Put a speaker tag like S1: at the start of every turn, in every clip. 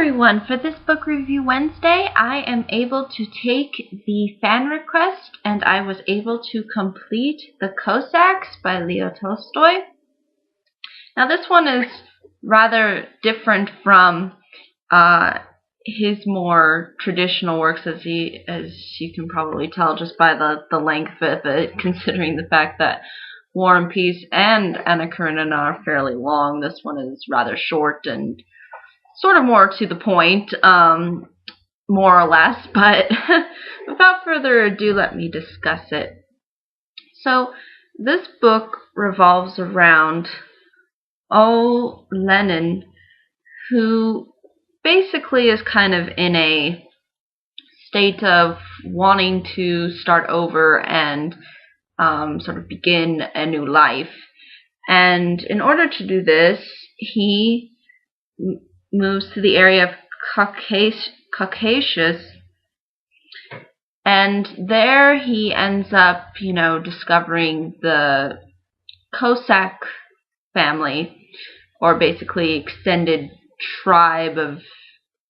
S1: everyone, for this Book Review Wednesday, I am able to take the fan request and I was able to complete The Cossacks by Leo Tolstoy. Now this one is rather different from his more traditional works, as you can probably tell just by the length of it, considering the fact that War and Peace and Anna Karenina are fairly long. This one is rather short and sort of more to the point, more or less, but without further ado, let me discuss it. So, this book revolves around Lenin, who basically is kind of in a state of wanting to start over and sort of begin a new life. And in order to do this, he moves to the area of Caucasus, and there he ends up, discovering the Cossack family, or basically extended tribe of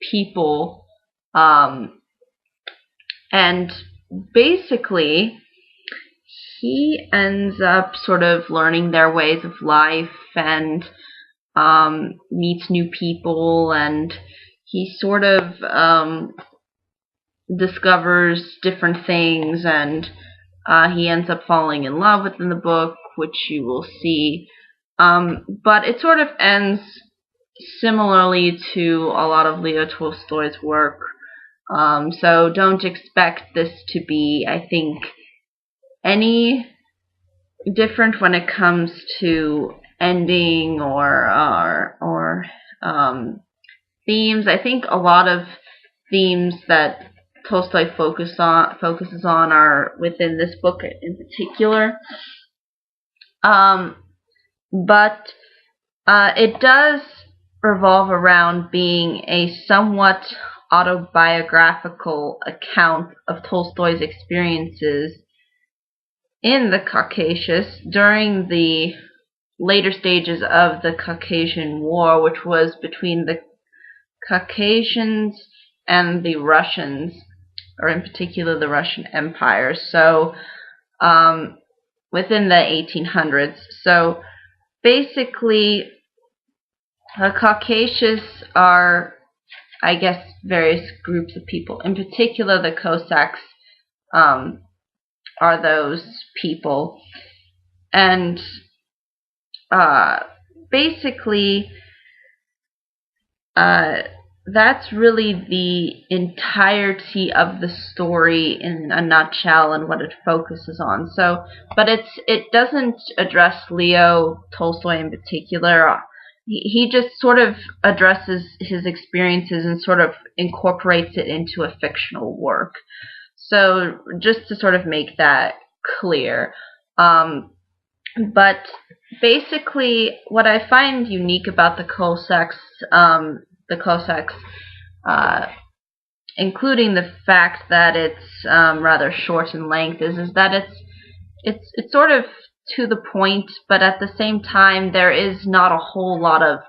S1: people, and basically he ends up sort of learning their ways of life and meets new people, and he sort of discovers different things, and he ends up falling in love within the book, which you will see. But it sort of ends similarly to a lot of Leo Tolstoy's work. So don't expect this to be, I think, any different when it comes to ending or themes. I think a lot of themes that Tolstoy focuses on are within this book in particular. But it does revolve around being a somewhat autobiographical account of Tolstoy's experiences in the Caucasus during the later stages of the Caucasian War, which was between the Caucasians and the Russians, or in particular the Russian Empire, so within the 1800s. So basically, the Caucasus are, I guess, various groups of people. In particular, the Cossacks are those people. And basically, that's really the entirety of the story in a nutshell and what it focuses on. So, but it doesn't address Leo Tolstoy in particular. He just sort of addresses his experiences and sort of incorporates it into a fictional work. So, just to sort of make that clear. But basically, what I find unique about the Cossacks, including the fact that it's rather short in length, is that it's sort of to the point, but at the same time there is not a whole lot of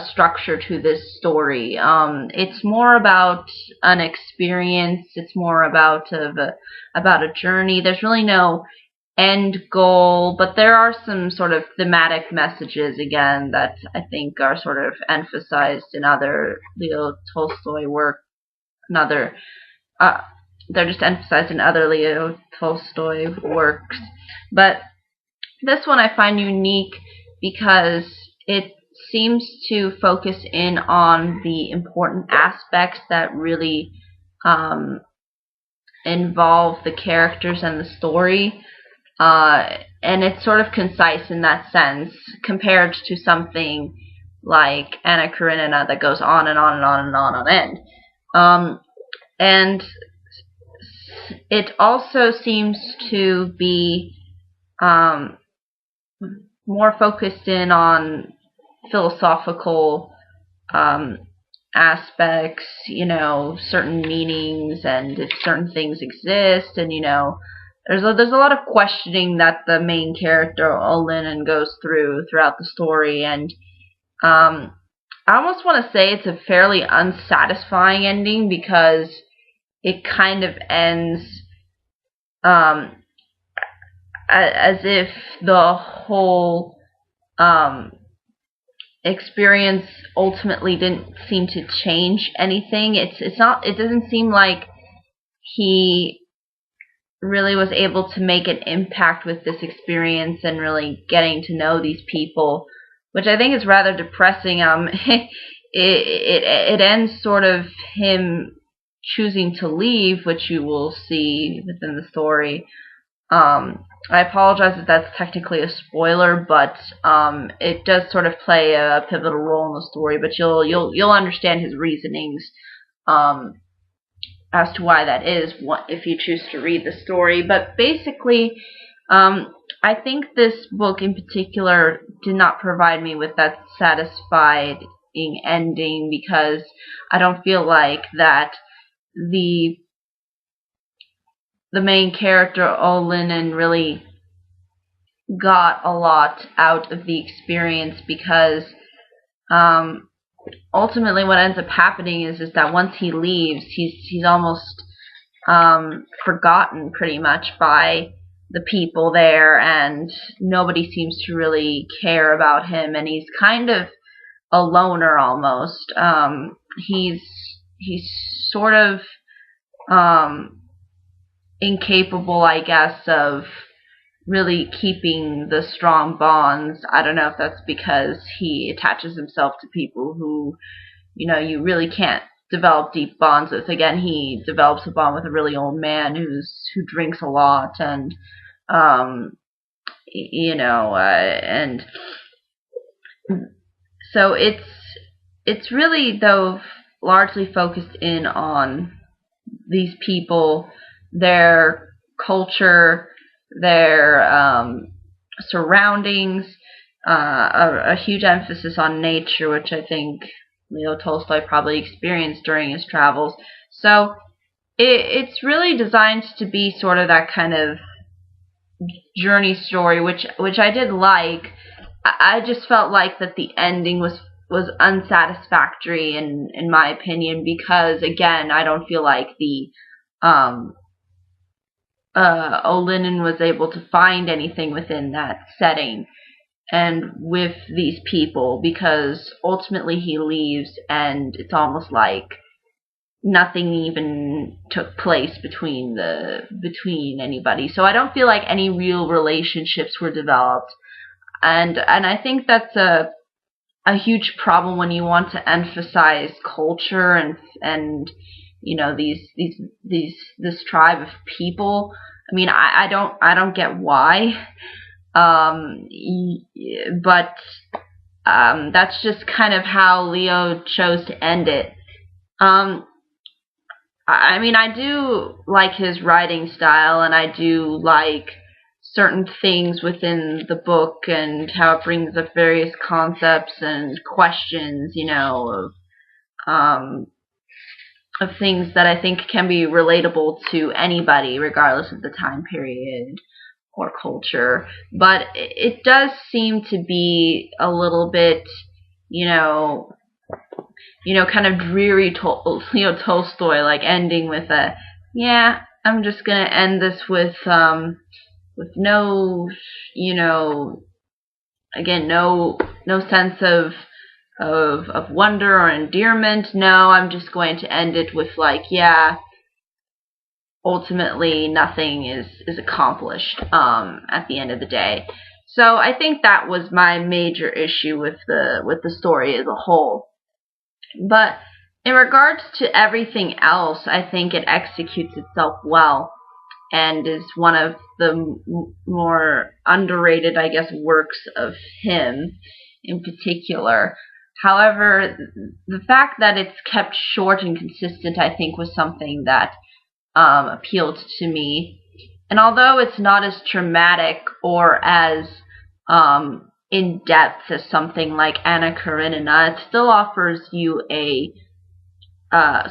S1: structure to this story. It's more about an experience. It's more about a journey. There's really no end goal, but there are some sort of thematic messages, again, that I think are sort of emphasized in other Leo Tolstoy work. They're just emphasized in other Leo Tolstoy works. But this one I find unique because it seems to focus in on the important aspects that really involve the characters and the story. And it's sort of concise in that sense, compared to something like Anna Karenina that goes on and on and on and on end. And it also seems to be more focused in on philosophical aspects, certain meanings, and if certain things exist, and there's a lot of questioning that the main character Lenin goes throughout the story, and I almost want to say it's a fairly unsatisfying ending, because it kind of ends um, as if the whole experience ultimately didn't seem to change anything. It's not. It doesn't seem like he really was able to make an impact with this experience and really getting to know these people, which I think is rather depressing. It ends sort of him choosing to leave, which you will see within the story. I apologize if that's technically a spoiler, but it does sort of play a pivotal role in the story. But you'll understand his reasonings as to why that is, if you choose to read the story. But basically, I think this book in particular did not provide me with that satisfying ending, because I don't feel like that the main character, Olenin, really got a lot out of the experience, because ultimately what ends up happening is that once he leaves, he's almost forgotten pretty much by the people there, and nobody seems to really care about him, and he's kind of a loner almost. He's sort of incapable, I guess, of really keeping the strong bonds. I don't know if that's because he attaches himself to people who, you really can't develop deep bonds with. Again, he develops a bond with a really old man who drinks a lot, and and so it's really, though, largely focused in on these people, their culture, their surroundings, a huge emphasis on nature, which I think Leo Tolstoy probably experienced during his travels. So it's really designed to be sort of that kind of journey story, which I did like. I just felt like that the ending was unsatisfactory in my opinion, because again, I don't feel like the Olenin was able to find anything within that setting and with these people, because ultimately he leaves and it's almost like nothing even took place between anybody. So I don't feel like any real relationships were developed, and I think that's a huge problem when you want to emphasize culture and this tribe of people. I mean, I don't get why, but that's just kind of how Leo chose to end it. I mean, I do like his writing style, and I do like certain things within the book and how it brings up various concepts and questions, of things that I think can be relatable to anybody, regardless of the time period or culture. But it does seem to be a little bit, kind of dreary Leo Tolstoy, like ending with I'm just gonna end this with no, again, no sense of wonder or endearment. No, I'm just going to end it with ultimately nothing is accomplished at the end of the day. So I think that was my major issue with the story as a whole. But in regards to everything else, I think it executes itself well and is one of the more underrated, I guess, works of him in particular. However, the fact that it's kept short and consistent, I think, was something that appealed to me. And although it's not as dramatic or as in depth as something like Anna Karenina, it still offers you a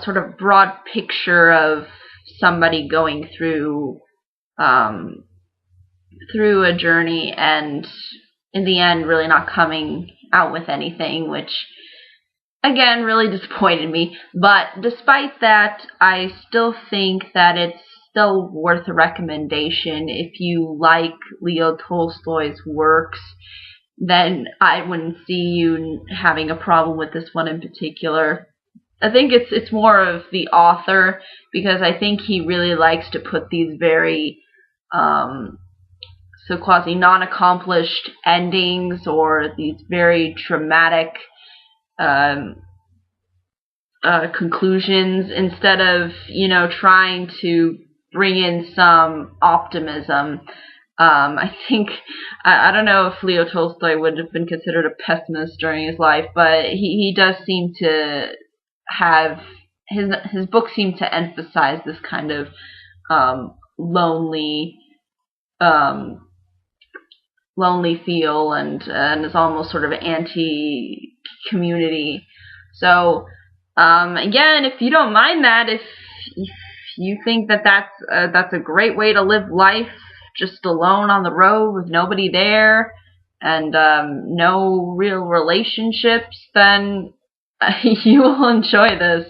S1: sort of broad picture of somebody going through a journey, and in the end really not coming out with anything, which again, really disappointed me. But despite that, I still think that it's still worth a recommendation. If you like Leo Tolstoy's works, then I wouldn't see you having a problem with this one in particular. I think it's more of the author, because I think he really likes to put these very so quasi non-accomplished endings, or these very dramatic um, conclusions, instead of, trying to bring in some optimism. I think, I don't know if Leo Tolstoy would have been considered a pessimist during his life, but he does seem to have, his books seem to emphasize this kind of lonely lonely feel, and is almost sort of anti-community. So again, if you don't mind that, if you think that that's a great way to live life, just alone on the road with nobody there, and no real relationships, then you will enjoy this.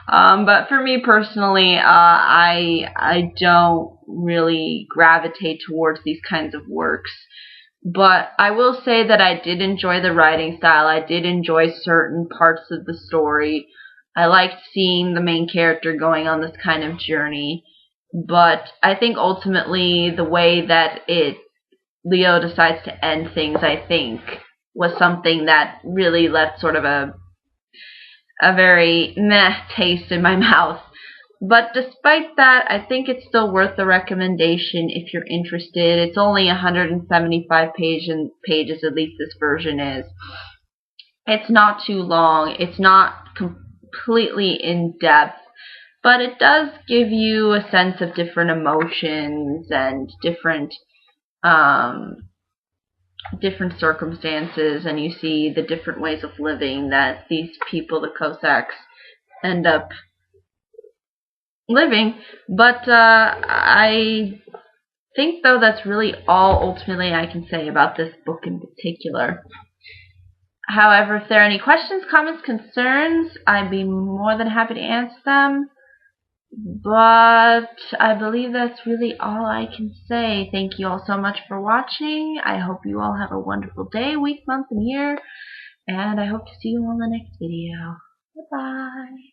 S1: But for me personally, I don't really gravitate towards these kinds of works. But I will say that I did enjoy the writing style. I did enjoy certain parts of the story. I liked seeing the main character going on this kind of journey. But I think ultimately the way that Leo decides to end things, I think, was something that really left sort of a very meh taste in my mouth. But despite that, I think it's still worth the recommendation if you're interested. It's only 175 pages, at least this version is. It's not too long. It's not completely in-depth, but it does give you a sense of different emotions and different circumstances, and you see the different ways of living that these people, the Cossacks, end up living. But I think, though, that's really all ultimately I can say about this book in particular. However, if there are any questions, comments, concerns, I'd be more than happy to answer them. But I believe that's really all I can say. Thank you all so much for watching. I hope you all have a wonderful day, week, month, and year. And I hope to see you on the next video. Bye-bye.